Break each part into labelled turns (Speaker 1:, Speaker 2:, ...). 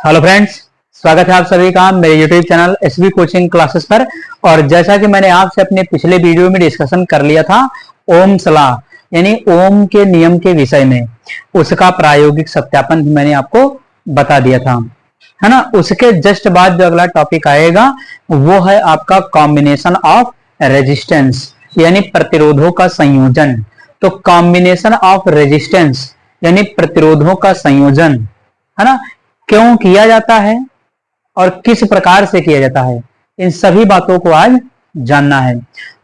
Speaker 1: Hello friends, स्वागत है आप सभी का मेरे YouTube channel SB coaching classes पर। और जैसा कि मैंने आपसे अपने पिछले वीडियो में डिस्कशन कर लिया था ओम सलाह यानी ओम के नियम के विषय में, उसका प्रायोगिक सत्यापन मैंने आपको बता दिया था, है ना। उसके जस्ट बाद जो अगला टॉपिक आएगा वो है आपका कॉम्बिनेशन ऑफ रेजिस्टेंस यानी प्रतिरोधों का संयोजन। तो कॉम्बिनेशन ऑफ रेजिस्टेंस यानी प्रतिरोधों का संयोजन, है ना, क्यों किया जाता है और किस प्रकार से किया जाता है, इन सभी बातों को आज जानना है।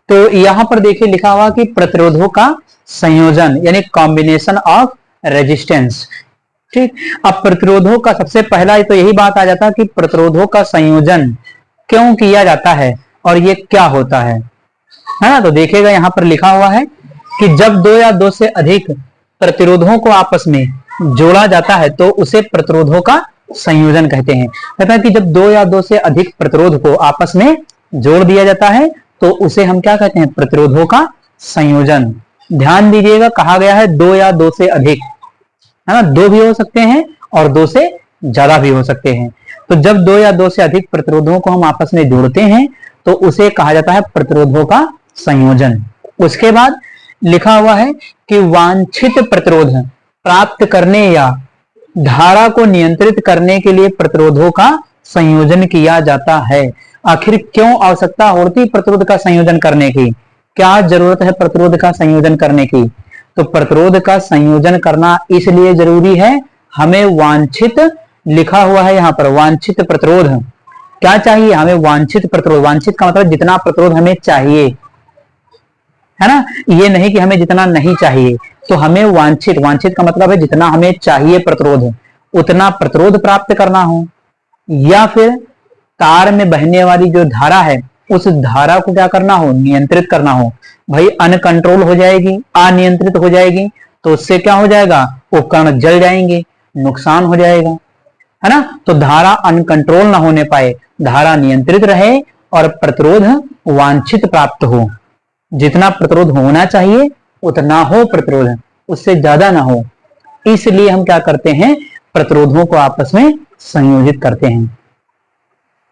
Speaker 1: तो यहां पर देखिए लिखा हुआ कि प्रतिरोधों का संयोजन यानी कॉम्बिनेशन ऑफ रेजिस्टेंस। ठीक, अब प्रतिरोधों का सबसे पहला तो यही बात आ जाता है कि प्रतिरोधों का संयोजन क्यों किया जाता है और ये क्या होता है ना। तो देखिएगा यहां पर लिखा हुआ है कि जब दो या दो से अधिक प्रतिरोधों को आपस में जोड़ा जाता है तो उसे प्रतिरोधों का संयोजन कहते हैं। कहता है कि जब दो या दो से अधिक प्रतिरोध को आपस में जोड़ दिया जाता है तो उसे हम क्या कहते हैं, प्रतिरोधों का संयोजन। ध्यान दीजिएगा, कहा गया है दो या दो से अधिक, है ना, दो भी हो सकते हैं और दो से ज्यादा भी हो सकते हैं। तो जब दो या दो से अधिक प्रतिरोधों को हम आपस में जोड़ते हैं तो उसे कहा जाता है प्रतिरोधों का संयोजन। उसके बाद लिखा हुआ है कि वांछित प्रतिरोध प्राप्त करने या धारा को नियंत्रित करने के लिए प्रतिरोधों का संयोजन किया जाता है। आखिर क्यों आवश्यकता होती प्रतिरोध का संयोजन करने की, क्या जरूरत है प्रतिरोध का संयोजन करने की? तो प्रतिरोध का संयोजन करना इसलिए जरूरी है, हमें वांछित, लिखा हुआ है यहाँ पर वांछित प्रतिरोध क्या चाहिए, हमें वांछित प्रतिरोध। वांछित का मतलब जितना प्रतिरोध हमें चाहिए, है ना, ये नहीं कि हमें जितना नहीं चाहिए। तो हमें वांछित, वांछित का मतलब है जितना हमें चाहिए प्रतिरोध, उतना प्रतिरोध प्राप्त करना हो, या फिर तार में बहने वाली जो धारा है उस धारा को क्या करना हो, नियंत्रित करना हो। भाई अनकंट्रोल हो जाएगी, अनियंत्रित हो जाएगी तो उससे क्या हो जाएगा, उपकरण जल जाएंगे, नुकसान हो जाएगा, है ना। तो धारा अनकंट्रोल ना होने पाए, धारा नियंत्रित रहे और प्रतिरोध वांछित प्राप्त हो। जितना प्रतिरोध होना चाहिए उतना हो प्रतिरोध, उससे ज्यादा ना हो। इसलिए हम क्या करते हैं, प्रतिरोधों को आपस में संयोजित करते हैं।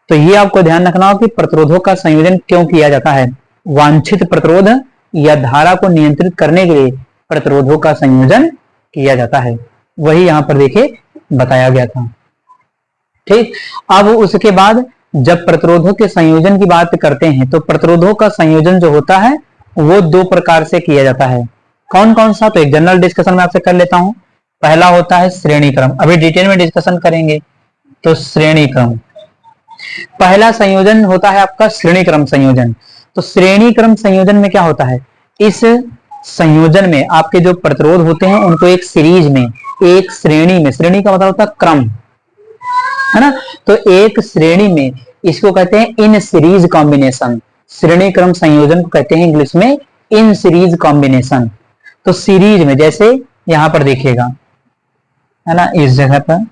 Speaker 1: तो ये आपको ध्यान रखना हो कि प्रतिरोधों का संयोजन क्यों किया जाता है। वांछित प्रतिरोध या धारा को नियंत्रित करने के लिए प्रतिरोधों का संयोजन किया जाता है, वही यहां पर देखिए बताया गया था। ठीक, अब उसके बाद जब प्रतिरोधों के संयोजन की बात करते हैं तो प्रतिरोधों का संयोजन जो होता है वो दो प्रकार से किया जाता है। कौन कौन सा, तो एक जनरल डिस्कशन में आपसे कर लेता हूं। पहला होता है श्रेणी क्रम, अभी डिटेल में डिस्कशन करेंगे। तो श्रेणी क्रम, पहला संयोजन होता है आपका श्रेणी क्रम संयोजन। तो श्रेणी क्रम संयोजन में क्या होता है, इस संयोजन में आपके जो प्रतिरोध होते हैं उनको एक सीरीज में, एक श्रेणी में, श्रेणी का मतलब होता है क्रम, है ना, तो एक श्रेणी में, इसको कहते हैं इन सीरीज कॉम्बिनेशन। श्रेणी क्रम संयोजन को कहते हैं इंग्लिश में इन सीरीज कॉम्बिनेशन। तो सीरीज में जैसे यहां पर देखिएगा, है ना, इस जगह पर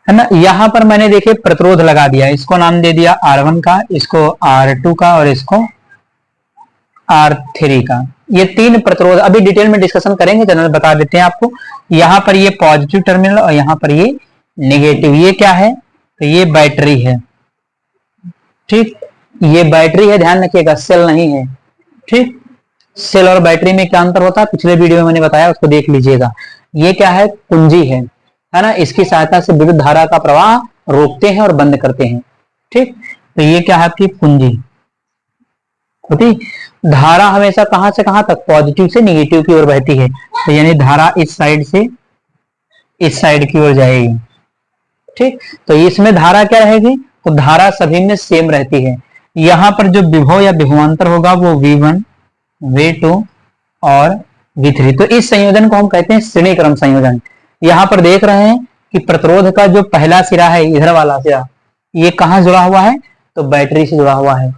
Speaker 1: है ना, यहां पर मैंने देखिए प्रतिरोध लगा दिया, इसको नाम दे दिया R1 का, इसको R2 का और इसको R3 का। ये तीन प्रतिरोध अभी डिटेल में डिस्कशन करेंगे, जनरल बता देते हैं आपको। यहाँ पर ये पॉजिटिव टर्मिनल और यहाँ पर ये नेगेटिव। ये क्या है, तो ये बैटरी है। ठीक, ये बैटरी है, ध्यान रखिएगा, सेल नहीं है। ठीक, सेल और बैटरी में क्या अंतर होता है पिछले वीडियो में मैंने बताया, उसको देख लीजिएगा। ये क्या है, कुंजी है ना, इसकी सहायता से विद्युत धारा का प्रवाह रोकते हैं और बंद करते हैं। ठीक, तो ये क्या है आपकी कुंजी होती। धारा हमेशा कहां से कहां तक, पॉजिटिव से निगेटिव की ओर बहती है। तो यानी धारा इस साइड से इस साइड की ओर जाएगी। ठीक, तो इसमें धारा क्या रहेगी, तो धारा सभी में सेम रहती है। यहां पर जो विभव या विभवांतर होगा वो V1, V2 और V3। तो इस संयोजन को हम कहते हैं श्रेणी क्रम संयोजन। यहां पर देख रहे हैं कि प्रतिरोध का जो पहला सिरा है, इधर वाला सिरा, ये कहां जुड़ा हुआ है, तो बैटरी से जुड़ा हुआ है।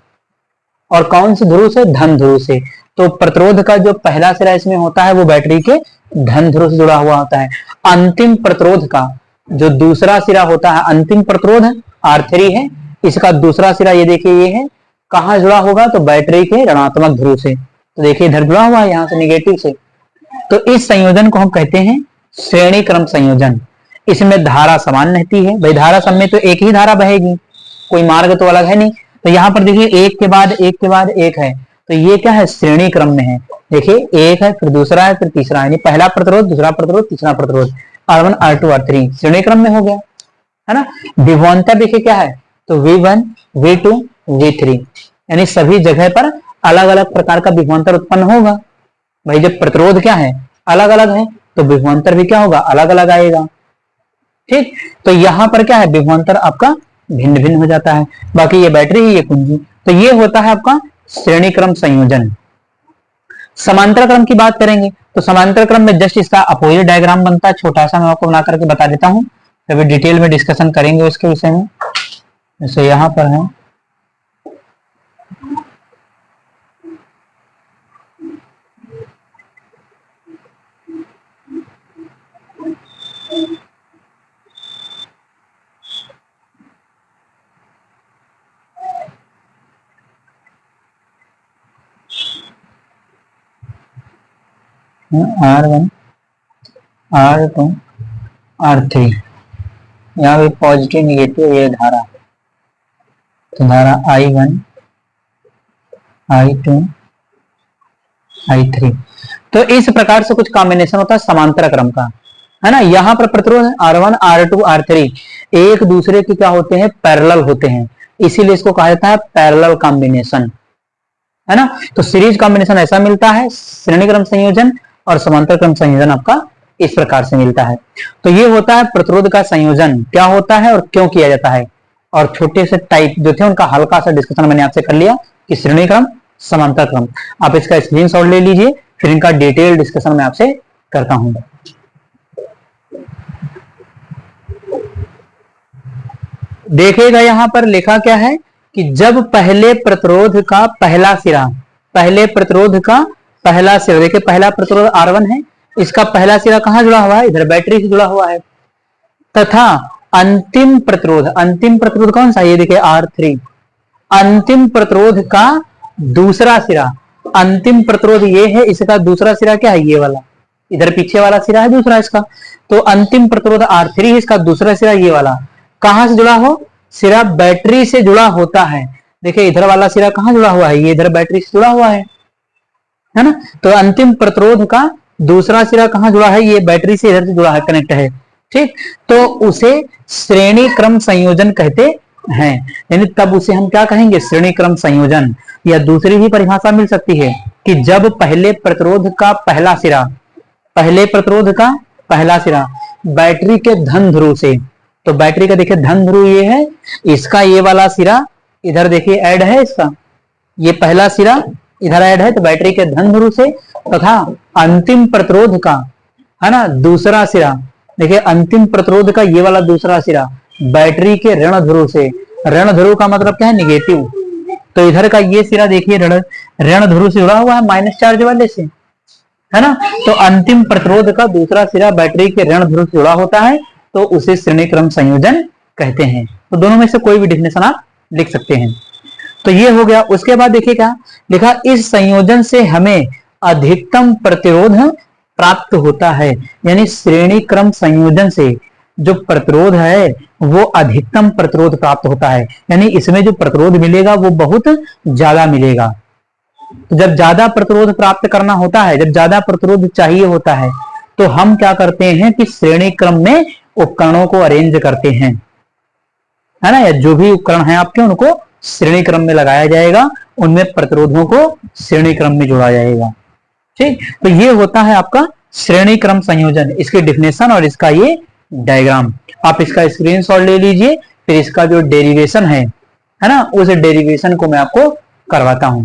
Speaker 1: और कौन से ध्रुव से, धन ध्रुव से। तो प्रतिरोध का जो पहला सिरा इसमें होता है वो बैटरी के धन ध्रुव से जुड़ा हुआ होता है। अंतिम प्रतिरोध का जो दूसरा सिरा होता है, अंतिम प्रतिरोध R3 है, इसका दूसरा सिरा ये देखिए ये है, कहां जुड़ा होगा, तो बैटरी के ऋणात्मक ध्रुव से। तो देखिए इधर जुड़ा हुआ है, यहां से निगेटिव से। तो इस संयोजन को हम कहते हैं श्रेणी क्रम संयोजन। इसमें धारा समान रहती है, भाई धारा सब में तो एक ही धारा बहेगी, कोई मार्ग तो अलग है नहीं। तो यहाँ पर देखिए एक के बाद एक के बाद एक है, तो ये क्या है, श्रेणी क्रम में है। देखिए एक है, फिर दूसरा है, फिर तीसरा है, पहला प्रतिरोध, दूसरा प्रतिरोध, तीसरा प्रतिरोध, R1 R2 R3 श्रेणी क्रम में हो गया, है ना। विभवांतर देखिए क्या है, तो V1 V2 V3, यानी सभी जगह पर अलग अलग प्रकार का विभवांतर उत्पन्न होगा। भाई जब प्रतिरोध क्या है, अलग अलग है, तो विभवांतर भी क्या होगा, अलग अलग आएगा। ठीक, तो यहां पर क्या है, विभवांतर आपका भिन्न भिन्न हो जाता है। बाकी ये बैटरी है, ये कुंजी। तो ये होता है आपका श्रेणी क्रम संयोजन। समांतर क्रम की बात करेंगे तो समांतर क्रम में जस्ट इसका अपोजिट डायग्राम बनता है, छोटा सा मैं आपको बना करके बता देता हूं, अभी डिटेल में डिस्कशन करेंगे उसके विषय में। जैसे यहां पर है, R1 R2 R3, यहाँ पे पॉजिटिव निगेटिव ये धारा, तो धारा I1 I2 I3। तो इस प्रकार से कुछ कॉम्बिनेशन होता है समांतर क्रम का, है ना। यहाँ पर प्रतिरोध R1 R2 R3 एक दूसरे के क्या होते हैं, पैरेलल होते हैं, इसीलिए इसको कहा जाता है पैरेलल कॉम्बिनेशन, है ना। तो सीरीज कॉम्बिनेशन ऐसा मिलता है, श्रेणी क्रम संयोजन और समांतर क्रम संयोजन आपका इस प्रकार से मिलता है। तो ये होता है प्रतिरोध का संयोजन क्या होता है और क्यों किया जाता है, और छोटे से टाइप जो थे उनका हल्का सा डिस्कशन मैंने आपसे कर लिया कि श्रेणी क्रम, समांतर क्रम। आप इसका स्क्रीनशॉट ले लीजिए, फिर इनका डिटेल डिस्कशन मैं आपसे करता हूं। देखिएगा यहां पर लिखा क्या है कि जब पहले प्रतिरोध का पहला सिरा, पहले प्रतिरोध का पहला सिरा, देखिए पहला प्रतिरोध R1 है, इसका पहला सिरा कहां जुड़ा हुआ है, इधर बैटरी से जुड़ा हुआ है, तथा अंतिम प्रतिरोध कौन सा, ये देखिए R3, अंतिम प्रतिरोध का दूसरा सिरा, अंतिम प्रतिरोध ये है, इसका दूसरा सिरा क्या है, ये वाला, इधर पीछे वाला सिरा है दूसरा इसका। तो अंतिम प्रतिरोध R3, इसका दूसरा सिरा ये वाला कहां से जुड़ा हो, सिरा बैटरी से जुड़ा होता है। देखिए इधर वाला सिरा कहां जुड़ा हुआ है, ये इधर बैटरी से जुड़ा हुआ है ना। तो अंतिम प्रतिरोध का दूसरा सिरा कहां जुड़ा है, ये बैटरी से इधर से जुड़ा है, कनेक्ट है। ठीक, तो उसे श्रेणी क्रम संयोजन कहते हैं, यानी तब उसे हम क्या कहेंगे, श्रेणी क्रम संयोजन। या दूसरी भी परिभाषा मिल सकती है कि जब पहले प्रतिरोध का पहला सिरा, पहले प्रतिरोध का पहला सिरा बैटरी के धन ध्रुव से, तो बैटरी का देखिए धन ध्रुव ये है, इसका ये वाला सिरा इधर देखिए ऐड है, इसका ये पहला सिरा इधर ऐड है, तो बैटरी के धन ध्रुव से, तथा अंतिम प्रतिरोध का, है ना, दूसरा सिरा, देखिए अंतिम प्रतिरोध का ये वाला दूसरा सिरा बैटरी के ऋण ध्रुव से। ऋण ध्रुव का मतलब क्या है, निगेटिव। तो इधर का ये सिरा देखिए ऋण ध्रुव से जुड़ा हुआ है, माइनस चार्ज वाले से, है ना। तो अंतिम प्रतिरोध का दूसरा सिरा बैटरी के ऋण ध्रुव से जुड़ा होता है, तो उसे श्रेणी क्रम संयोजन कहते हैं। तो दोनों में से कोई भी डिफिनेशन आप लिख सकते हैं। तो ये हो गया। उसके बाद देखिए क्या लिखा, इस संयोजन से हमें अधिकतम प्रतिरोध प्राप्त होता है, यानी श्रेणी क्रम संयोजन से जो प्रतिरोध है वो अधिकतम प्रतिरोध प्राप्त होता है, यानी इसमें जो प्रतिरोध मिलेगा वो बहुत ज्यादा मिलेगा। तो जब ज्यादा प्रतिरोध प्राप्त करना होता है, जब ज्यादा प्रतिरोध चाहिए होता है, तो हम क्या करते हैं कि श्रेणी क्रम में उपकरणों को अरेंज करते हैं, है ना। या जो भी उपकरण है आपके उनको श्रेणी क्रम में लगाया जाएगा, उनमें प्रतिरोधों को श्रेणी क्रम में जोड़ा जाएगा। ठीक, तो ये होता है आपका श्रेणी क्रम संयोजन, इसकी डिफिनेशन और इसका ये डायग्राम। आप इसका स्क्रीनशॉट ले लीजिए, फिर इसका जो डेरिवेशन है ना, उस डेरिवेशन को मैं आपको करवाता हूं।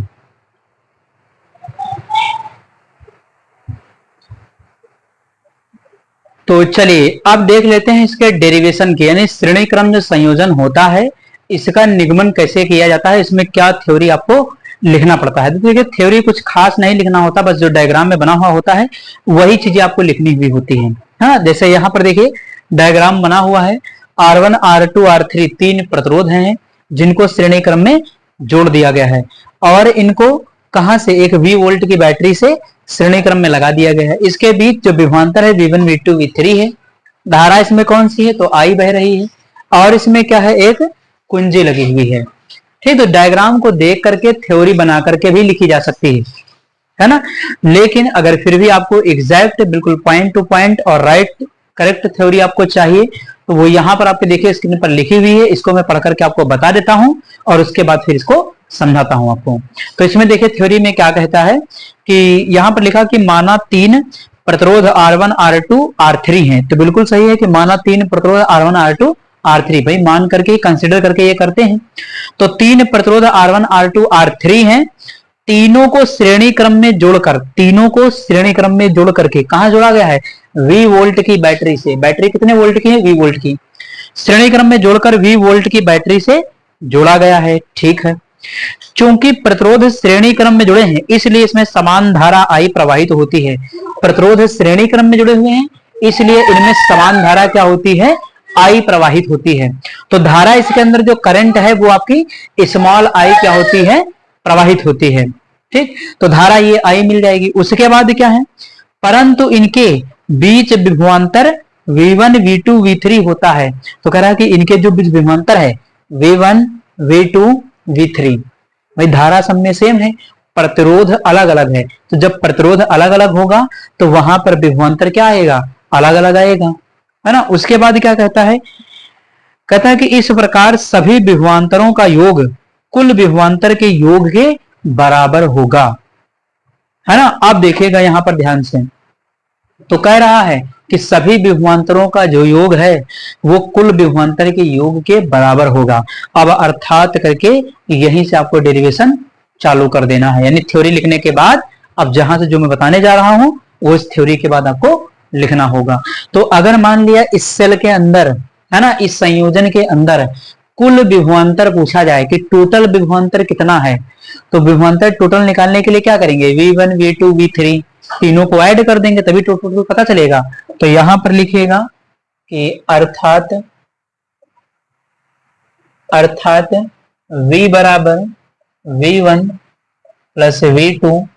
Speaker 1: तो चलिए अब देख लेते हैं इसके डेरिवेशन की, यानी श्रेणी क्रम जो संयोजन होता है इसका निगमन कैसे किया जाता है, इसमें क्या थ्योरी आपको लिखना पड़ता है। तो देखिए थ्योरी कुछ खास नहीं लिखना होता, बस जो डायग्राम में बना हुआ होता है वही चीजें आपको लिखनी हुई होती है। हाँ, जैसे यहाँ पर देखिए डायग्राम बना हुआ है, R1 R2 R3 तीन प्रतिरोध हैं जिनको श्रेणी क्रम में जोड़ दिया गया है और इनको कहां से, एक V वोल्ट की बैटरी से श्रेणी क्रम में लगा दिया गया है। इसके बीच जो विभवांतर है V1 V2 V3 है। धारा इसमें कौन सी है, तो I बह रही है और इसमें क्या है, एक कुंजी लगी हुई है। ठीक, तो डायग्राम को देख करके थ्योरी बना करके भी लिखी जा सकती है ना। लेकिन अगर फिर भी आपको एग्जैक्ट बिल्कुल पॉइंट टू पॉइंट और राइट करेक्ट थ्योरी आपको चाहिए तो वो यहाँ पर आपके देखिए स्क्रीन पर लिखी हुई है, इसको मैं पढ़ करके आपको बता देता हूं और उसके बाद फिर इसको समझाता हूं आपको। तो इसमें देखिए थ्योरी में क्या कहता है कि यहाँ पर लिखा कि माना तीन प्रतिरोध R1 R2 R3 हैं। तो बिल्कुल सही है कि माना तीन प्रतिरोध R1 R2 R3, भाई मान करके कंसिडर करके ये करते हैं। तो तीन प्रतिरोध R1 R2 R3 हैं, तीनों को श्रेणी क्रम में जोड़कर, तीनों को श्रेणी क्रम में जोड़ करके कहां जोड़ा गया है, V वोल्ट की बैटरी से। बैटरी कितने वोल्ट की है, V वोल्ट की, श्रेणी क्रम में जोड़कर V वोल्ट की बैटरी से जोड़ा गया है। ठीक है, चूंकि प्रतिरोध श्रेणी क्रम में जुड़े हैं इसलिए इसमें समान धारा I प्रवाहित होती है। प्रतिरोध श्रेणी क्रम में जुड़े हुए हैं इसलिए इनमें समान धारा क्या होती है, I प्रवाहित होती है। तो धारा इसके अंदर जो करंट है वो आपकी स्मॉल I क्या होती है, प्रवाहित होती है। ठीक, तो धारा ये I मिल जाएगी। उसके बाद क्या है, परंतु इनके बीच विभवांतर V1 V2 V3 होता है। तो कह रहा है कि इनके जो बीच विभवांतर है V1 V2 V3, भाई धारा सब में सेम है, प्रतिरोध अलग अलग है। तो जब प्रतिरोध अलग अलग होगा तो वहां पर विभवांतर क्या आएगा, अलग अलग आएगा, है ना। उसके बाद क्या कहता है, कहता है कि इस प्रकार सभी विभवांतरों का योग कुल विभवांतर के योग के बराबर होगा, है ना। अब देखिएगा यहां पर ध्यान से, तो कह रहा है कि सभी विभवांतरों का जो योग है वो कुल विभवांतर के योग के बराबर होगा। अब अर्थात करके यहीं से आपको डेरिवेशन चालू कर देना है, यानी थ्योरी लिखने के बाद अब जहां से जो मैं बताने जा रहा हूं वो इस थ्योरी के बाद आपको लिखना होगा। तो अगर मान लिया इस सेल के अंदर, है ना, इस संयोजन के अंदर कुल विभवांतर पूछा जाए कि टोटल विभवांतर कितना है, तो विभवांतर टोटल निकालने के लिए क्या करेंगे, V1 V2 V3 तीनों को ऐड कर देंगे तभी टोटल पता चलेगा। तो यहां पर लिखिएगा कि अर्थात V बराबर V1 plus V2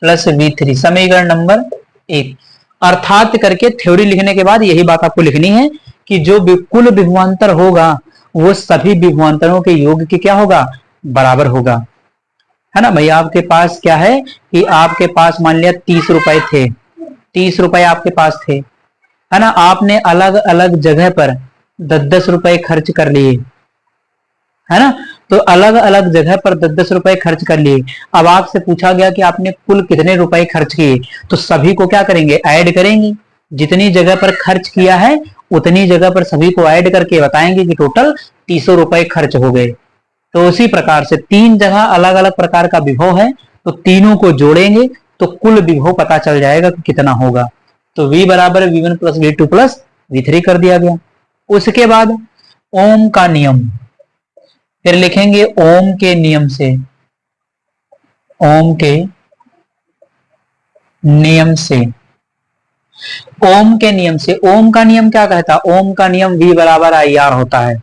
Speaker 1: plus V3, समीकरण नंबर 1। अर्थात करके थ्योरी लिखने के बाद यही बात आपको लिखनी है कि जो कुल विभवांतर होगा वो सभी विभवांतरों के योग के क्या होगा, बराबर होगा, है ना। भैया आपके पास क्या है कि आपके पास मान लिया 30 रुपए थे, 30 रुपए आपके पास थे, है ना। आपने अलग अलग जगह पर 10-10 रुपए खर्च कर लिए, है ना। तो अलग अलग जगह पर 10-10 रुपए खर्च कर लिए। अब आपसे पूछा गया कि आपने कुल कितने रुपए खर्च किए, तो सभी को क्या करेंगे, ऐड करेंगे। जितनी जगह पर खर्च किया है उतनी जगह पर सभी को ऐड करके बताएंगे कि टोटल 300 रुपए खर्च हो गए। तो उसी प्रकार से तीन जगह अलग अलग प्रकार का विभव है तो तीनों को जोड़ेंगे तो कुल विभव पता चल जाएगा कि कितना होगा। तो V बराबर V1 plus V2 plus V3 कर दिया गया। उसके बाद ओम का नियम, फिर लिखेंगे ओम के नियम से, ओम के नियम से, ओम के नियम से। ओम का नियम क्या कहता है, ओम का नियम V बराबर IR होता है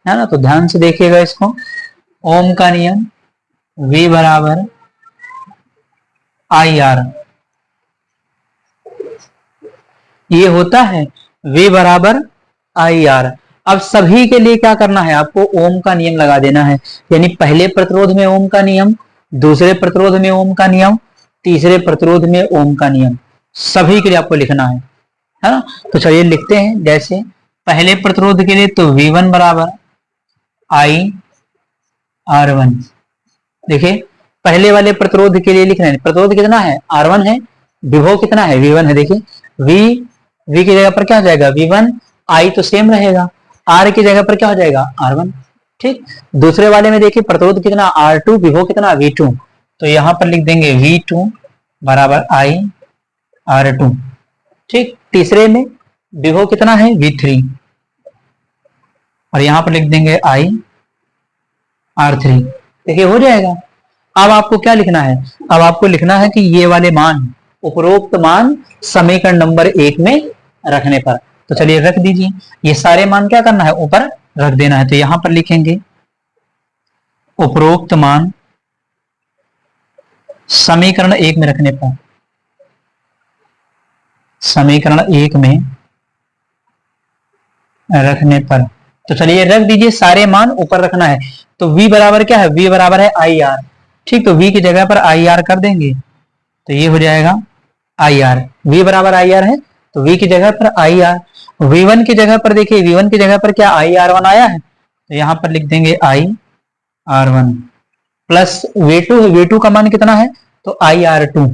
Speaker 1: ना। तो ध्यान से देखिएगा इसको, ओम का नियम V बराबर IR ये होता है, V बराबर IR। अब सभी के लिए क्या करना है, आपको ओम का नियम लगा देना है, यानी पहले प्रतिरोध में ओम का नियम, दूसरे प्रतिरोध में ओम का नियम, तीसरे प्रतिरोध में ओम का नियम, सभी के लिए आपको लिखना है ना। तो चलिए लिखते हैं। जैसे पहले प्रतिरोध के लिए तो V1 बराबर IR1, देखिए पहले वाले प्रतिरोध के लिए लिखना है, प्रतिरोध कितना है, R1 है, विभव कितना है, V1 है। देखिए V की जगह पर क्या हो जाएगा, V1, I तो सेम रहेगा, R की जगह पर क्या हो जाएगा, R1। ठीक, दूसरे वाले में देखिए प्रतिरोध कितना, R2, विभव कितना, V2, तो यहां पर लिख देंगे V2 बराबर IR2। ठीक, तीसरे में विभव कितना है, V3, और यहां पर लिख देंगे IR3। देखिए हो जाएगा। अब आपको क्या लिखना है, अब आपको लिखना है कि ये वाले मान, उपरोक्त मान समीकरण नंबर 1 में रखने पर। तो चलिए रख दीजिए, ये सारे मान क्या करना है, ऊपर रख देना है। तो यहां पर लिखेंगे उपरोक्त मान समीकरण 1 में रखने पर, समीकरण 1 में रखने पर। तो चलिए रख दीजिए, सारे मान ऊपर रखना है। तो v बराबर क्या है, v बराबर है आई आर। ठीक, तो v की जगह पर आई आर कर देंगे, तो ये हो जाएगा आई आर। v बराबर आई आर है, तो v की जगह पर आई आर। v1 की जगह पर देखिए, v1 की जगह पर क्या आई आर वन आया है, तो यहां पर लिख देंगे I R one plus v2 है, v2 का मान कितना है, तो आई आर टू,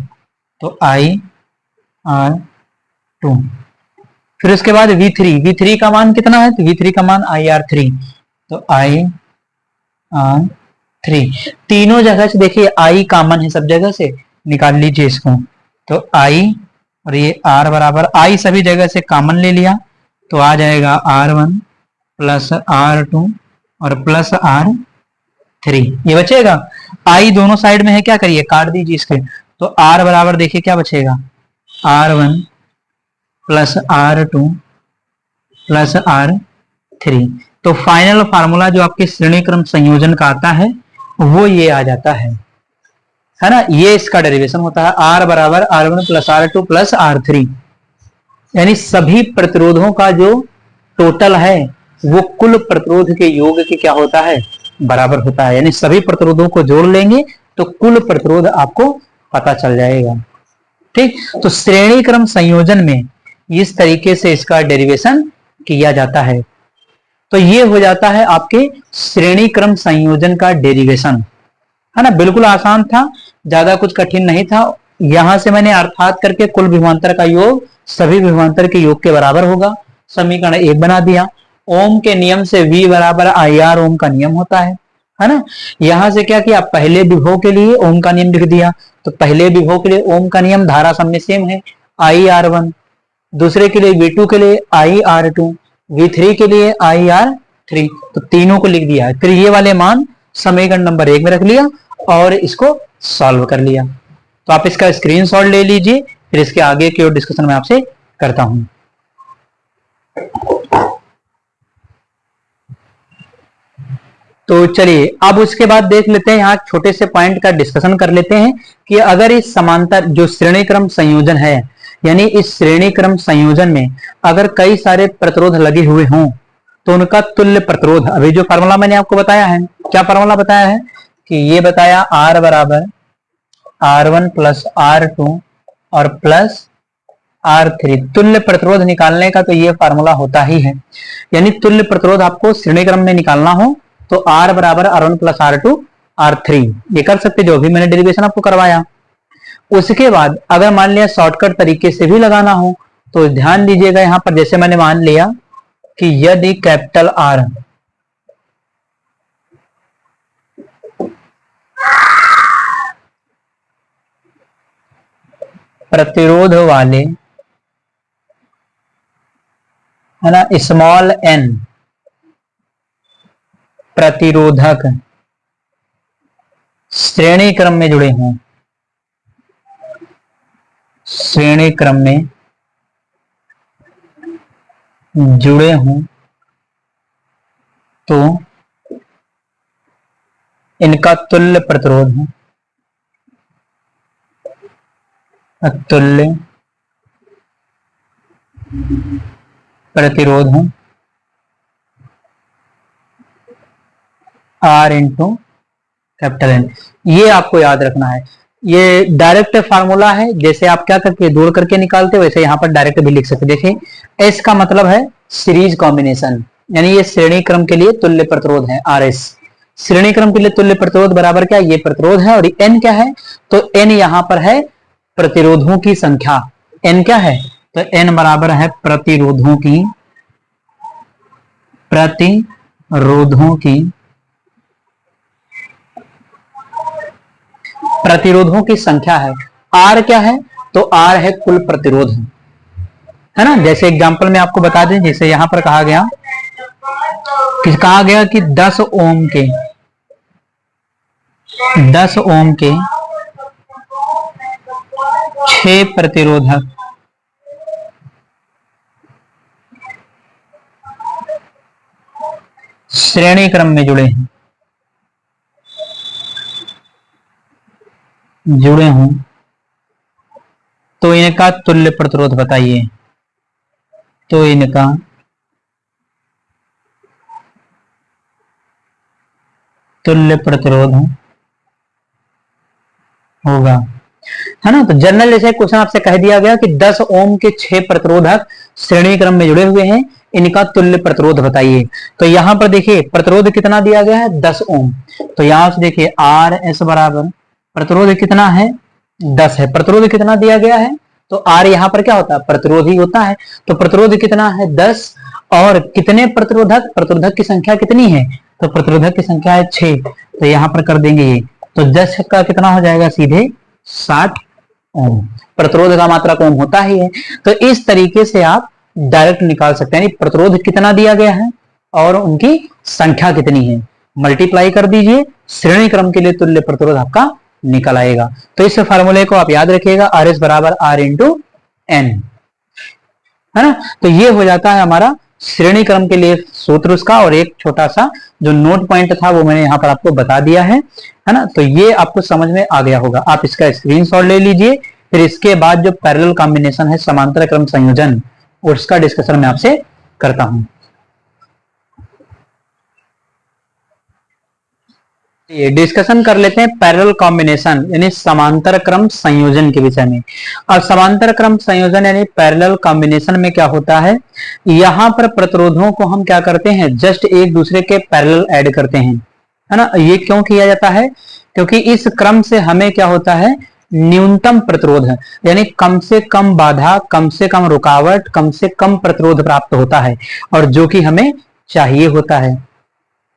Speaker 1: तो आई आर टू। फिर उसके बाद v3 का मान कितना है, तो v3 का मान आई आर थ्री, तो आई आर थ्री। तीनों जगह से देखिए आई कॉमन है, सब जगह से निकाल लीजिए इसको। तो आई और ये आर बराबर, आई सभी जगह से कॉमन ले लिया, तो आ जाएगा R one plus R two और प्लस आर थ्री, ये बचेगा। आई दोनों साइड में है, क्या करिए काट दीजिए इसके। तो आर बराबर देखिए क्या बचेगा, R one plus R two plus R three. तो फाइनल फार्मूला जो आपके श्रेणी क्रम संयोजन का आता है वो ये आ जाता है ना, ये इसका डेरिवेशन होता है, आर बराबर R one plus R two plus R three. यानी सभी प्रतिरोधों का जो टोटल है वो कुल प्रतिरोध के योग के क्या होता है, बराबर होता है। यानी सभी प्रतिरोधों को जोड़ लेंगे तो कुल प्रतिरोध आपको पता चल जाएगा। ठीक, तो श्रेणी क्रम संयोजन में इस तरीके से इसका डेरिवेशन किया जाता है। तो ये हो जाता है आपके श्रेणी क्रम संयोजन का डेरिवेशन, है ना। बिल्कुल आसान था, ज्यादा कुछ कठिन नहीं था। यहां से मैंने अर्थात करके कुल विभवांतर का योग सभी विभवांतर के योग के बराबर होगा, समीकरण 1 बना दिया। ओम के नियम से v बराबर आई आर ओम का नियम होता है ना। यहां से क्या किया, पहले विभव के लिए ओम का नियम लिख दिया, तो पहले विभव के लिए ओम का नियम धारा सब में सेम है, आई आर वन। दूसरे के लिए v2 के लिए आई आर टू, v3 के लिए आई आर थ्री, तो तीनों को लिख दिया। फिर ये वाले मान समीकरण नंबर 1 में रख लिया और इसको सॉल्व कर लिया। तो आप इसका स्क्रीनशॉट ले लीजिए, फिर इसके आगे की और डिस्कशन में आपसे करता हूं। तो चलिए अब उसके बाद देख लेते हैं, यहाँ छोटे से पॉइंट का डिस्कशन कर लेते हैं कि अगर इस समांतर जो श्रेणी क्रम संयोजन है, यानी इस श्रेणी क्रम संयोजन में अगर कई सारे प्रतिरोध लगे हुए हों तो उनका तुल्य प्रतिरोध, अभी जो फार्मूला मैंने आपको बताया है, क्या फार्मूला बताया है कि ये बताया R बराबर R one plus R two और प्लस आर थ्री। तुल्य प्रतिरोध निकालने का तो ये फार्मूला होता ही है। यानी तुल्य प्रतिरोध आपको श्रेणी क्रम में निकालना हो तो R बराबर R one plus R two R three, ये कर सकते जो भी मैंने डेरिवेशन आपको करवाया। उसके बाद अगर मान लिया शॉर्टकट तरीके से भी लगाना हो तो ध्यान दीजिएगा, यहां पर जैसे मैंने मान लिया कि यदि कैपिटल आर प्रतिरोध वाले, है ना, स्मॉल एन प्रतिरोधक श्रेणी क्रम में जुड़े हों, श्रेणी क्रम में जुड़े हों तो इनका तुल्य प्रतिरोध है, तुल्य प्रतिरोध है R इंटू कैपिटल एन। ये आपको याद रखना है। ये डायरेक्ट फार्मूला है, जैसे आप क्या करके जोड़ करके निकालते हो वैसे यहाँ पर डायरेक्ट भी लिख सकते। देखिए एस का मतलब है सीरीज कॉम्बिनेशन, यानी ये श्रेणी क्रम के लिए तुल्य प्रतिरोध है आर एस। श्रेणी क्रम के लिए तुल्य प्रतिरोध बराबर क्या, ये प्रतिरोध है और एन क्या है, तो एन यहाँ पर है प्रतिरोधों की संख्या। एन क्या है, तो एन बराबर है प्रतिरोधों की संख्या है। आर क्या है, तो आर है कुल प्रतिरोध, है ना। जैसे एग्जांपल में आपको बता दें, जैसे यहां पर कहा गया कि 10 ओम के 10 ओम के 6 प्रतिरोधक श्रेणी क्रम में जुड़े हों तो इनका तुल्य प्रतिरोध बताइए। तो इनका तुल्य प्रतिरोध होगा, है ना। तो जनरल जैसे क्वेश्चन आपसे कह दिया गया कि 10 ओम के 6 प्रतिरोधक श्रेणी क्रम में जुड़े हुए हैं, इनका तुल्य प्रतिरोध बताइए। तो यहां पर देखिए प्रतिरोध कितना दिया गया है, 10 ओम। तो यहां से देखिए आर एस बराबर प्रतिरोध कितना है, 10 है। प्रतिरोध कितना दिया गया है, तो आर यहां पर क्या होता है, प्रतिरोध ही होता है। तो प्रतिरोध कितना है, 10। और कितने प्रतिरोधक, प्रतिरोधक की संख्या कितनी है, तो प्रतिरोधक की संख्या है 6। तो यहां पर कर देंगे ये, तो 10 का कितना हो जाएगा, सीधे 60 ओम। प्रतिरोध का मात्रक ओम होता ही है। तो इस तरीके से आप डायरेक्ट निकाल सकते हैं प्रतिरोध कितना दिया गया है और उनकी संख्या कितनी है, मल्टीप्लाई कर दीजिए, श्रेणी क्रम के लिए तुल्य प्रतिरोध आपका निकल आएगा। तो इस फार्मूले को आप याद रखिएगा, आर एस बराबर आर इंटू एन, है ना। तो ये हो जाता है हमारा श्रेणी क्रम के लिए सूत्र उसका। और एक छोटा सा जो नोट पॉइंट था वो मैंने यहाँ पर आपको बता दिया है ना। तो ये आपको समझ में आ गया होगा, आप इसका स्क्रीनशॉट ले लीजिए। फिर इसके बाद जो पैरेलल कॉम्बिनेशन है, समांतर क्रम संयोजन, उसका डिस्कशन मैं आपसे करता हूं। ये डिस्कशन कर लेते हैं पैरेलल कॉम्बिनेशन यानी समांतर क्रम संयोजन के विषय में। अब समांतर क्रम संयोजन यानी पैरेलल कॉम्बिनेशन में क्या होता है, यहां पर प्रतिरोधों को हम क्या करते हैं, जस्ट एक दूसरे के पैरेलल ऐड करते हैं, है ना। ये क्यों किया जाता है, क्योंकि इस क्रम से हमें क्या होता है, न्यूनतम प्रतिरोध है, यानी कम से कम बाधा, कम से कम रुकावट, कम से कम प्रतिरोध प्राप्त होता है, और जो कि हमें चाहिए होता है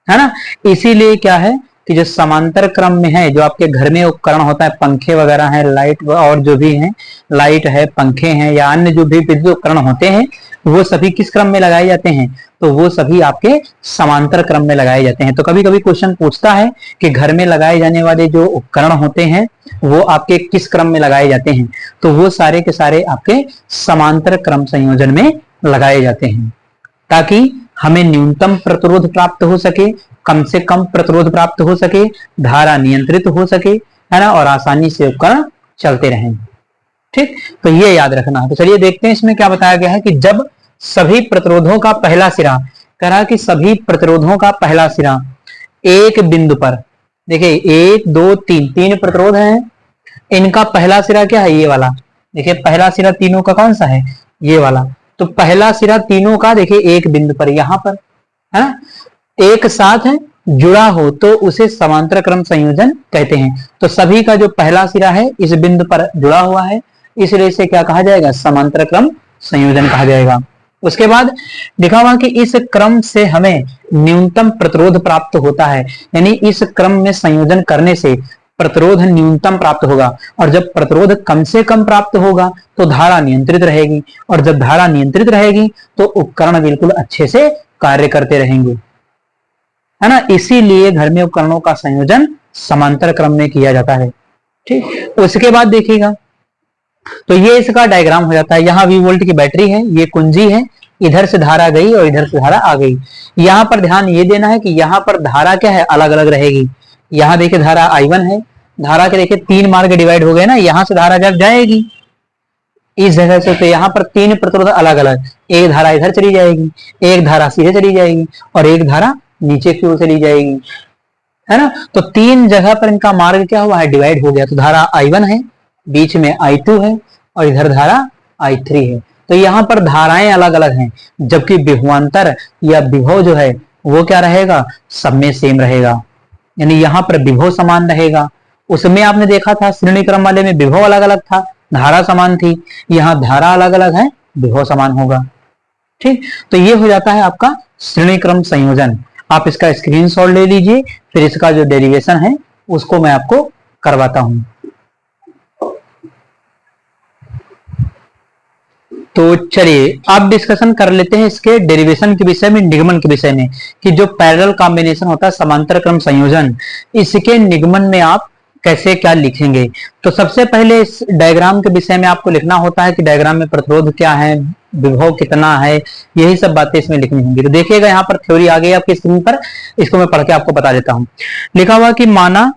Speaker 1: ना। इसीलिए क्या है कि जो समांतर क्रम में है, जो आपके घर में उपकरण होता है, पंखे वगैरह हैं, लाइट और जो भी हैं, लाइट है, पंखे हैं, या अन्य जो भी विद्युत उपकरण होते हैं, वो सभी किस क्रम में लगाए जाते हैं, तो वो सभी आपके समांतर क्रम में लगाए जाते हैं। तो कभी कभी क्वेश्चन पूछता है कि घर में लगाए जाने वाले जो उपकरण होते हैं वो आपके किस क्रम में लगाए जाते हैं, तो वो सारे के सारे आपके समांतर क्रम संयोजन में लगाए जाते हैं, ताकि हमें न्यूनतम प्रतिरोध प्राप्त हो सके, कम से कम प्रतिरोध प्राप्त हो सके, धारा नियंत्रित हो सके, है ना, और आसानी से उपकरण चलते रहें। ठीक, तो ये याद रखना है। तो चलिए देखते हैं इसमें क्या बताया गया है कि जब सभी प्रतिरोधों का पहला सिरा, कहा कि सभी प्रतिरोधों का पहला सिरा एक बिंदु पर, देखिए 1 2 3 तीन प्रतिरोध हैं, इनका पहला सिरा क्या है, ये वाला। देखिए पहला सिरा तीनों का कौन सा है, ये वाला। तो पहला सिरा तीनों का देखिए एक बिंदु पर यहां पर, है ना, एक साथ है जुड़ा हो तो उसे समांतर क्रम संयोजन कहते हैं। तो सभी का जो पहला सिरा है इस बिंदु पर जुड़ा हुआ है, इसलिए इसे क्या कहा जाएगा, समांतर क्रम संयोजन कहा जाएगा। उसके बाद लिखा हुआ कि इस क्रम से हमें न्यूनतम प्रतिरोध प्राप्त होता है, यानी इस क्रम में संयोजन करने से प्रतिरोध न्यूनतम प्राप्त होगा, और जब प्रतिरोध कम से कम प्राप्त होगा तो धारा नियंत्रित रहेगी, और जब धारा नियंत्रित रहेगी तो उपकरण बिल्कुल अच्छे से कार्य करते रहेंगे, है ना। इसीलिए घर में उपकरणों का संयोजन समांतर क्रम में किया जाता है। ठीक, उसके बाद देखिएगा तो ये इसका डायग्राम हो जाता है। यहाँ 20 वोल्ट की बैटरी है, ये कुंजी है, इधर से धारा गई और इधर से धारा आ गई। यहाँ पर ध्यान ये देना है कि यहाँ पर धारा क्या है, अलग अलग रहेगी। यहाँ देखिए धारा I1 है, धारा के देखिए 3 मार्ग डिवाइड हो गए ना, यहाँ से धारा जब जाएगी इस जगह से, तो यहाँ पर 3 प्रतिरोध अलग अलग, एक धारा इधर चली जाएगी, एक धारा सीधे चली जाएगी, और एक धारा नीचे की ओर चली जाएगी, है ना। तो 3 जगह पर इनका मार्ग क्या हुआ है, डिवाइड हो गया। तो धारा I1 है, बीच में I2 है, और इधर धारा I3 है। तो यहाँ पर धाराएं अलग अलग हैं, जबकि विभवांतर या विभव जो है वो क्या रहेगा, सब में सेम रहेगा, यानी यहाँ पर विभव समान रहेगा। उसमें आपने देखा था श्रेणी क्रम वाले में विभव अलग अलग था, धारा समान थी, यहाँ धारा अलग अलग है, विभव समान होगा। ठीक, तो ये हो जाता है आपका श्रेणी क्रम संयोजन। आप इसका स्क्रीनशॉट ले लीजिए, फिर इसका जो डेरिवेशन है उसको मैं आपको करवाता हूं। तो चलिए अब डिस्कशन कर लेते हैं इसके डेरिवेशन के विषय में, निगमन के विषय में, कि जो पैरेलल कॉम्बिनेशन होता है, समांतर क्रम संयोजन, इसके निगमन में आप कैसे क्या लिखेंगे। तो सबसे पहले इस डायग्राम के विषय में आपको लिखना होता है कि डायग्राम में प्रतिरोध क्या है, विभव कितना है, यही सब बातें इसमें लिखनी होंगी। तो देखिएगा यहाँ पर थ्योरी आ गई आपकी स्क्रीन पर, इसको मैं पढ़ के आपको बता देता हूँ। लिखा हुआ कि माना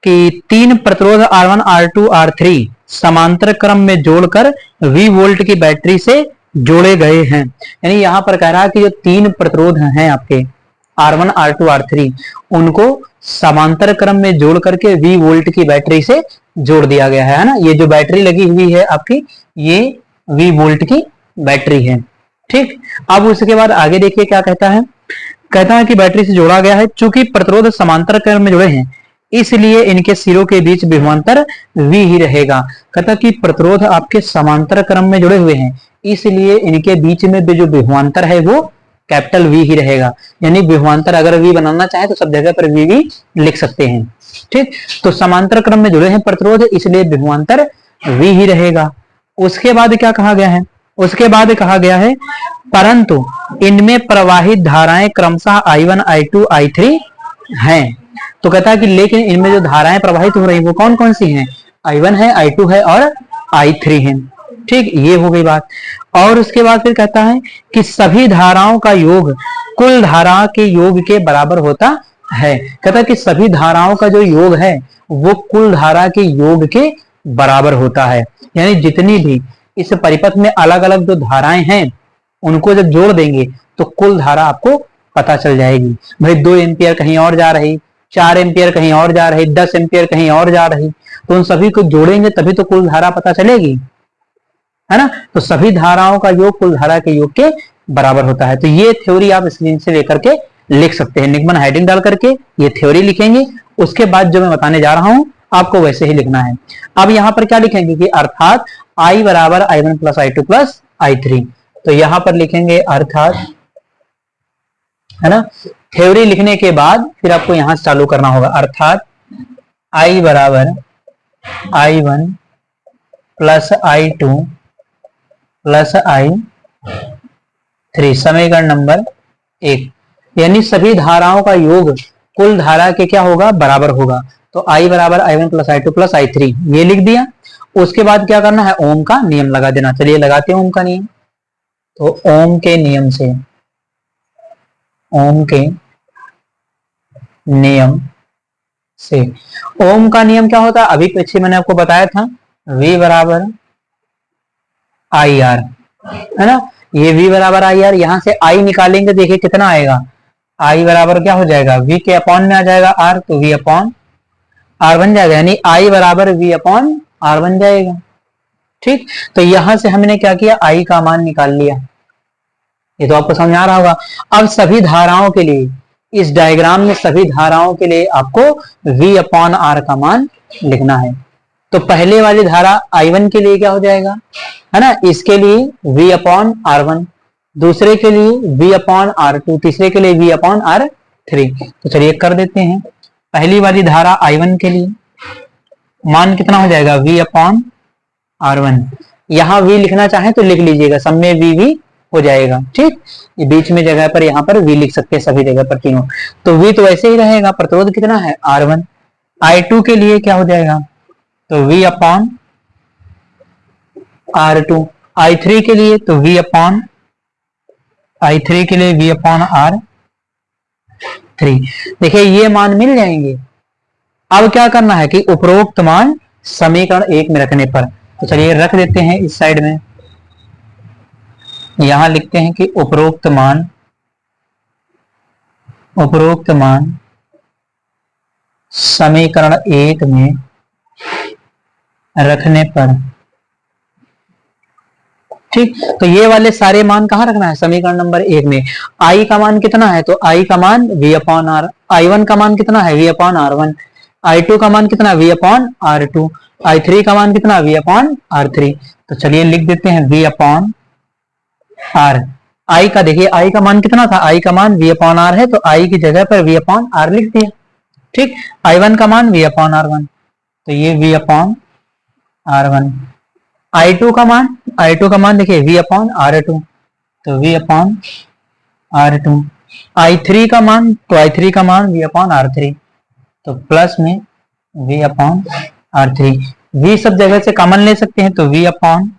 Speaker 1: कि 3 प्रतिरोध R1, R2, R3 समांतर क्रम में जोड़कर V वोल्ट की बैटरी से जोड़े गए हैं। यानी यहां पर कह रहा है कि जो 3 प्रतिरोध हैं आपके R1, R2, R3, उनको समांतर क्रम में जोड़ करके V वोल्ट की बैटरी से जोड़ दिया गया है ना। ये जो बैटरी लगी हुई है आपकी, ये V वोल्ट की बैटरी है। ठीक, अब उसके बाद आगे देखिए क्या कहता है। कहता है कि बैटरी से जोड़ा गया है, चूंकि प्रतिरोध समांतर क्रम में जुड़े हैं इसलिए इनके सिरों के बीच विभवांतर V ही रहेगा। कहता कि प्रतिरोध आपके समांतर क्रम में जुड़े हुए हैं, इसलिए इनके बीच में जो विभवांतर है वो कैपिटल V ही रहेगा। यानी विभवांतर अगर V बनाना चाहे तो सब जगह पर V लिख सकते हैं। ठीक, तो समांतर क्रम में जुड़े हैं प्रतिरोध, इसलिए विभवांतर V ही रहेगा। उसके बाद क्या कहा गया है, उसके बाद कहा गया है परंतु इनमें प्रवाहित धाराएं क्रमशः I1, I2, I3 हैं। तो कहता है कि लेकिन इनमें जो धाराएं प्रवाहित हो रही वो कौन कौन सी हैं, I1 है, I2 है और I3 है। ठीक, ये हो गई बात। और उसके बाद फिर कहता है कि सभी धाराओं का योग कुल धारा के योग के बराबर होता है। कहता है कि सभी धाराओं का जो योग है वो कुल धारा के योग के बराबर होता है। यानी जितनी भी इस परिपथ में अलग अलग जो धाराएं हैं उनको जब जोड़ देंगे तो कुल धारा आपको पता चल जाएगी। भाई 2 एम्पियर कहीं और जा रही, 4 एम्पियर कहीं और जा रही, 10 एम्पियर कहीं और जा रही, तो उन सभी को जोड़ेंगे तभी तो कुल धारा पता चलेगी, है ना। तो सभी धाराओं का योग कुल धारा के योग के बराबर होता है। तो ये थ्योरी आप स्क्रीन से लेकर के लिख सकते हैं। निगमन हेडिंग डाल करके ये थ्योरी लिखेंगे, उसके बाद जो मैं बताने जा रहा हूं आपको वैसे ही लिखना है। अब यहां पर क्या लिखेंगे कि अर्थात I बराबर I1 plus I2 plus I3। तो यहां पर लिखेंगे अर्थात, है ना। थ्योरी लिखने के बाद फिर आपको यहां से चालू करना होगा। अर्थात I बराबर I1 plus I2 plus I3, समीकरण नंबर 1। यानी सभी धाराओं का योग कुल धारा के क्या होगा, बराबर होगा। तो I बराबर I1 plus I2 plus I3 ये लिख दिया। उसके बाद क्या करना है, ओम का नियम लगा देना। चलिए लगाते हैं ओम का नियम। तो ओम के नियम से, ओम के नियम से, ओम का नियम क्या होता है, अभी पीछे मैंने आपको बताया था, V बराबर IR, है ना। ये V बराबर IR, यहां से I निकालेंगे, देखिए कितना आएगा, I बराबर क्या हो जाएगा, V के अपॉन में आ जाएगा R, तो V अपॉन R बन जाएगा। यानी I बराबर V अपॉन R बन जाएगा। ठीक, तो यहां से हमने क्या किया, I का मान निकाल लिया। ये तो आपको समझ आ रहा होगा। अब सभी धाराओं के लिए, इस डायग्राम में सभी धाराओं के लिए आपको V अपॉन R का मान लिखना है। तो पहले वाली धारा I1 के लिए क्या हो जाएगा, है ना, इसके लिए V अपॉन R1, दूसरे के लिए V अपॉन R2, तीसरे के लिए V अपॉन R3। तो चलिए कर देते हैं। पहली वाली धारा I1 के लिए मान कितना हो जाएगा, V अपॉन R1। यहां V लिखना चाहे तो लिख लीजिएगा, सब में V हो जाएगा। ठीक, ये बीच में जगह पर यहाँ पर V लिख सकते हैं सभी जगह पर तीनों। तो V तो वैसे ही रहेगा, प्रतिरोध कितना है R1। I2 के लिए क्या हो जाएगा, तो V अपॉन R2। I3 के लिए तो V अपॉन, I3 के लिए V अपॉन R3। देखिए ये मान मिल जाएंगे। अब क्या करना है कि उपरोक्त मान समीकरण 1 में रखने पर, तो चलिए रख देते हैं इस साइड में। यहां लिखते हैं कि उपरोक्त मान समीकरण 1 में रखने पर। ठीक, तो ये वाले सारे मान कहां रखना है, समीकरण नंबर 1 में। I का मान कितना है, तो I का मान V अपॉन R, I1 का मान कितना है, V अपॉन R1, I2 का मान कितना, V अपॉन R2, I3 का मान कितना, V अपॉन R3। तो चलिए लिख देते हैं V अपॉन R। I का देखिए, I का मान कितना था, I का मान V अपॉन R है, तो I की जगह पर V अपॉन R लिख दिया। ठीक, I1 का मान V अपॉन R1, तो ये V अपॉन R1 I2 का मान देखिए V अपॉन R2, तो V अपॉन R2। I3 का मान, तो I3 का मान V अपॉन R3, तो प्लस में V अपॉन R3। V सब जगह से कॉमन ले सकते हैं, तो V अपॉन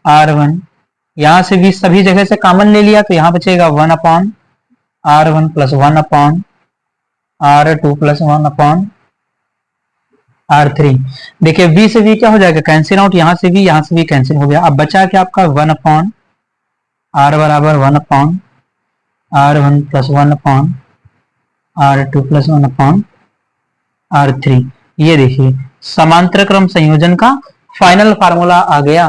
Speaker 1: R1। यहां से V सभी जगह से कॉमन ले लिया, तो यहां बचेगा 1 upon R1 plus 1 upon R2 plus 1 upon R3। देखिए V से V क्या हो जाएगा, कैंसिल आउट, यहां से V कैंसिल हो गया। अब बचा क्या आपका 1 अपॉन R बराबर 1 upon R1 plus 1 upon R2 plus 1 upon R3। ये देखिए समांतर क्रम संयोजन का फाइनल फार्मूला आ गया,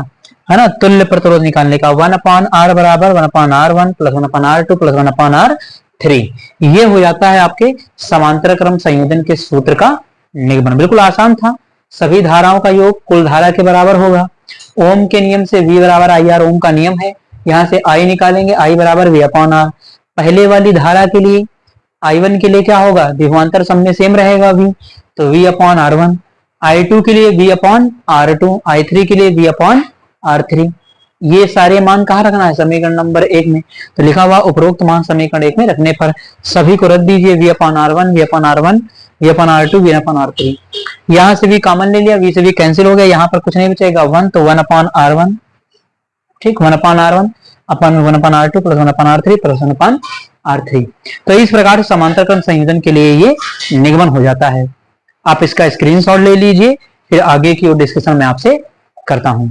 Speaker 1: है ना, तुल्य प्रतिरोध निकालने का। 1 अपॉन R बराबर 1 upon R1 plus 1 upon R2 plus 1 upon R3। ये हो जाता है आपके समांतर क्रम संयोजन के सूत्र का निगमन। बिल्कुल आसान था। सभी धाराओं का योग कुल धारा के बराबर होगा। ओम के नियम से V बराबर IR ओम का नियम है। यहां से I निकालेंगे, I बराबर V अपॉन R। पहले वाली धारा के लिए I1 के लिए क्या होगा, विभवांतर सब में सेम रहेगा V, तो V अपॉन R1। I2 के लिए V अपॉन R2, I3 के लिए V अपॉन R3। ये सारे मान कहाँ रखना है, समीकरण नंबर 1 में। तो लिखा हुआ उपरोक्त मान समीकरण 1 में रखने पर सभी को रख दीजिए। V upon R1, V upon R1, V upon R2, V upon R3। यहां से V कॉमन ले लिया, V से V कैंसिल हो गया, यहाँ पर कुछ नहीं बचेगा 1, तो 1 अपॉन R1, ठीक, 1 अपॉन R1 अपन 1 upon R2 plus 1 upon R3 plus 1 upon R3। तो इस प्रकार से समांतर क्रम संयोजन के लिए ये निगमन हो जाता है। आप इसका स्क्रीनशॉट ले लीजिए, फिर आगे की और डिस्कशन में आपसे करता हूं।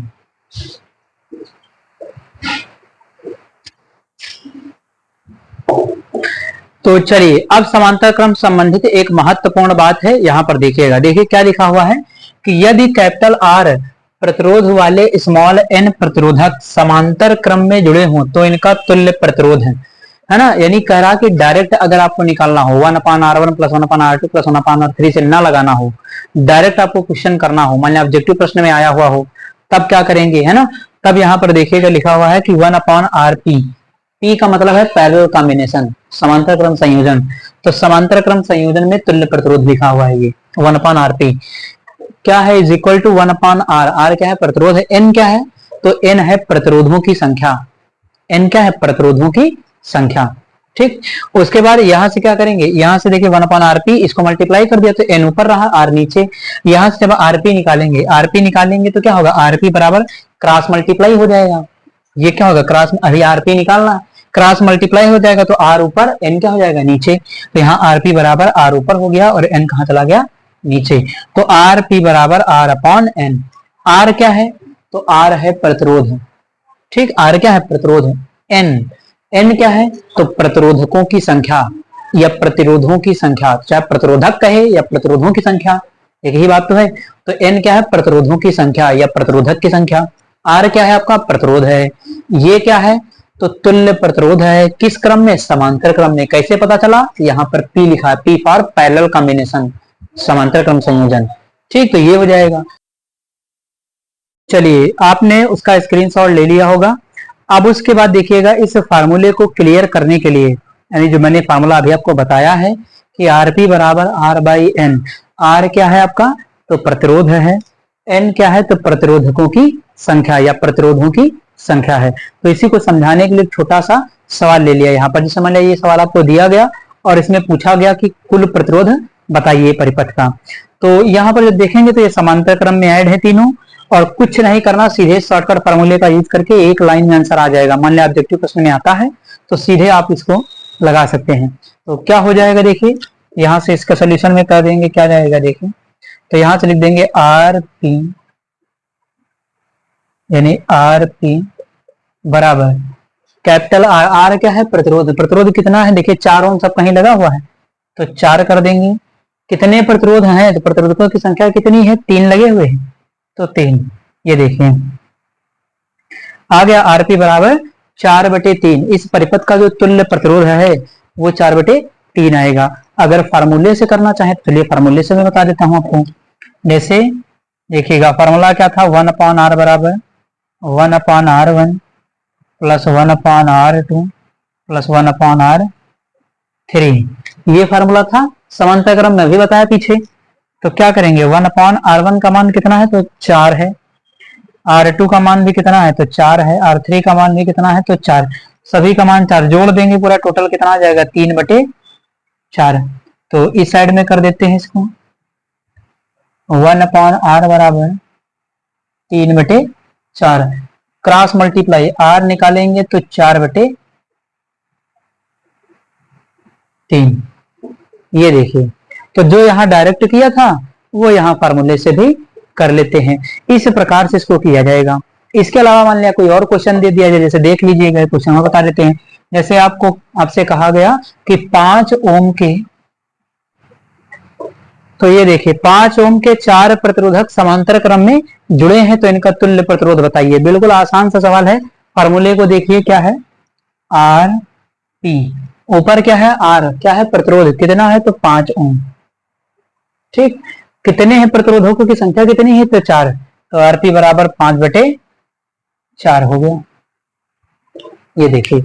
Speaker 1: तो चलिए अब समांतर क्रम संबंधित एक महत्वपूर्ण बात है, यहां पर देखिएगा। देखिए क्या लिखा हुआ है कि यदि कैपिटल R प्रतिरोध वाले स्मॉल n प्रतिरोधक समांतर क्रम में जुड़े हों तो इनका तुल्य प्रतिरोध है ना। यानी कह रहा कि डायरेक्ट अगर आपको निकालना हो 1 अपान R1 प्लस 1 अपान R2 प्लस 1 अपान R3 से ना लगाना हो, डायरेक्ट आपको क्वेश्चन करना हो, मान लिया ऑब्जेक्टिव प्रश्न में आया हुआ हो, तब क्या करेंगे, है ना। तब यहाँ पर देखिएगा लिखा हुआ है कि 1 अपान RP, P का मतलब है पैरेलल कॉम्बिनेशन, समांतर क्रम संयोजन। तो समांतर क्रम संयोजन में तुल्य प्रतिरोध लिखा हुआ है, ये 1 अपान RP क्या है, is equal to 1 upon R। R क्या है, प्रतिरोध है। N क्या है, तो N है प्रतिरोधों की संख्या। N क्या है, प्रतिरोधों की संख्या, ठीक। उसके बाद यहां से क्या करेंगे, यहां से देखिए 1 अपान RP, इसको मल्टीप्लाई कर दिया तो N ऊपर रहा, R नीचे। यहां से जब RP निकालेंगे, RP निकालेंगे तो क्या होगा, RP बराबर क्रॉस मल्टीप्लाई हो जाएगा। ये क्या होगा, क्रॉस, अभी RP निकालना, क्रॉस मल्टीप्लाई हो जाएगा तो R ऊपर, N क्या हो जाएगा, नीचे। तो यहाँ RP बराबर R ऊपर हो गया और N कहाँ चला गया, नीचे। तो RP बराबर R अपॉन N। R क्या है, तो R है प्रतिरोध, ठीक। R क्या है, प्रतिरोध है। N क्या है, तो प्रतिरोधकों की संख्या या प्रतिरोधों की संख्या, चाहे प्रतिरोधक कहे या प्रतिरोधों की संख्या, एक ही बात तो है। तो N क्या है, प्रतिरोधों की संख्या या प्रतिरोधक की संख्या। R क्या है, आपका प्रतिरोध है। ये क्या है, तो तुल्य प्रतिरोध है। किस क्रम में, समांतर क्रम में। कैसे पता चला, यहाँ पर P लिखा है, P फॉर पैरेलल कॉम्बिनेशन, समांतर क्रम संयोजन, ठीक। तो ये हो जाएगा। चलिए आपने उसका स्क्रीनशॉट ले लिया होगा। अब उसके बाद देखिएगा इस फार्मूले को क्लियर करने के लिए, यानी जो मैंने फार्मूला अभी आपको बताया है कि RP बराबर R बाई N। R क्या है आपका, तो प्रतिरोध है। N क्या है, तो प्रतिरोधकों की संख्या या प्रतिरोधों की संख्या है। तो इसी को समझाने के लिए छोटा सा सवाल ले लिया यहाँ पर। जैसे मान लिया ये सवाल आपको दिया गया और इसमें पूछा गया कि कुल प्रतिरोध बताइए परिपथ का। तो यहाँ पर जब देखेंगे तो ये समांतर क्रम में ऐड है तीनों, और कुछ नहीं करना, सीधे शॉर्टकट फार्मूले का यूज करके एक लाइन में आंसर आ जाएगा। मान लिया ऑब्जेक्टिव प्रश्न में आता है तो सीधे आप इसको लगा सकते हैं। तो क्या हो जाएगा, देखिए यहां से इसका सोल्यूशन में कर देंगे, क्या जाएगा देखिए। तो यहां से लिख देंगे RP, यानी RP बराबर कैपिटल R। R क्या है, प्रतिरोध। प्रतिरोध कितना है, देखिए 4 ओम सब कहीं लगा हुआ है, तो 4 कर देंगे। कितने प्रतिरोध हैं, तो प्रतिरोधकों की संख्या कितनी है, 3 लगे हुए हैं, तो 3। ये देखिए आ गया RP बराबर 4/3। इस परिपथ का जो तुल्य प्रतिरोध है वो 4/3 आएगा। अगर फार्मूले से करना चाहे तो चलिए फार्मूले से मैं बता देता हूं आपको। जैसे देखिएगा फार्मूला क्या था, 1 अपान R बराबर 1 अपान R1 प्लस 1 अपान R2 प्लस 1 अपान R3। ये फार्मूला था, समांतर क्रम में भी बताया पीछे। तो क्या करेंगे, 1 अपान R1 का मान कितना है, तो 4 है। R2 का मान भी कितना है तो 4 है, R3 का मान भी कितना है तो 4, सभी का मान 4 जोड़ देंगे, पूरा टोटल कितना आ जाएगा 3/4। तो इस साइड में कर देते हैं इसको, 1/r बराबर 3/4, क्रॉस मल्टीप्लाई r निकालेंगे तो 4/3। ये देखिए, तो जो यहाँ डायरेक्ट किया था वो यहाँ फार्मूले से भी कर लेते हैं। इस प्रकार से इसको किया जाएगा। इसके अलावा मान लिया कोई और क्वेश्चन दे दिया जाए, जैसे देख लीजिएगा, क्वेश्चन में बता देते हैं। जैसे आपसे कहा गया कि 5 ओम के, तो ये देखिए 5 ओम के 4 प्रतिरोधक समांतर क्रम में जुड़े हैं, तो इनका तुल्य प्रतिरोध बताइए। बिल्कुल आसान सा सवाल है। फार्मूले को देखिए, क्या है आर पी, ऊपर क्या है आर, क्या है प्रतिरोध, कितना है तो 5 ओम। ठीक, कितने हैं प्रतिरोधकों की संख्या कितनी है तो 4, तो आर पी बराबर 5/4 हो गया। ये देखिए,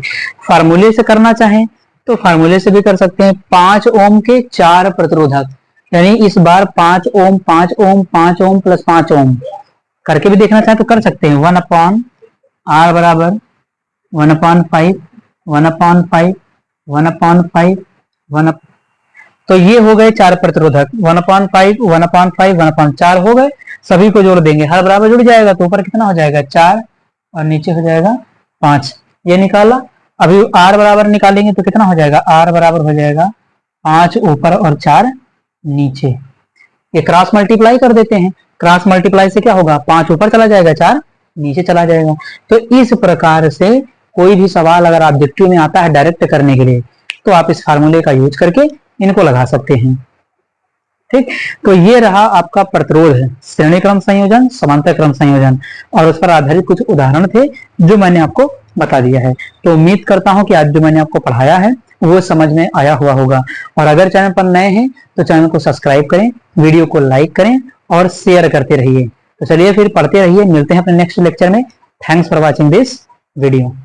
Speaker 1: फार्मूले से करना चाहें तो फार्मूले से भी कर सकते हैं। 5 ओम के 4 प्रतिरोधक, यानी इस बार 5 ओम 5 ओम 5 ओम प्लस 5 ओम करके भी देखना चाहें तो कर सकते हैं। 1/r बराबर 1/5 1/5 1/5 1, तो ये हो गए 4 प्रतिरोधक, 1/5 1/5 1/4 हो गए। सभी को जोड़ देंगे, हर बराबर जुड़ जाएगा तो ऊपर कितना हो जाएगा 4 और नीचे हो जाएगा 5। ये निकाला। अभी r बराबर निकालेंगे तो कितना हो जाएगा, r बराबर हो जाएगा 5 ऊपर और 4 नीचे। ये क्रॉस मल्टीप्लाई कर देते हैं, क्रॉस मल्टीप्लाई से क्या होगा, 5 ऊपर चला जाएगा 4 नीचे चला जाएगा। तो इस प्रकार से कोई भी सवाल अगर ऑब्जेक्टिव में आता है डायरेक्ट करने के लिए, तो आप इस फार्मूले का यूज करके इनको लगा सकते हैं। ठीक, तो ये रहा आपका प्रतिरोध है, श्रेणी क्रम संयोजन, समांतर क्रम संयोजन, और उस पर आधारित कुछ उदाहरण थे जो मैंने आपको बता दिया है। तो उम्मीद करता हूं कि आज जो मैंने आपको पढ़ाया है वो समझ में आया हुआ होगा। और अगर चैनल पर नए हैं तो चैनल को सब्सक्राइब करें, वीडियो को लाइक करें और शेयर करते रहिए। तो चलिए फिर पढ़ते रहिए, मिलते हैं अपने नेक्स्ट लेक्चर में। Thanks for watching this video.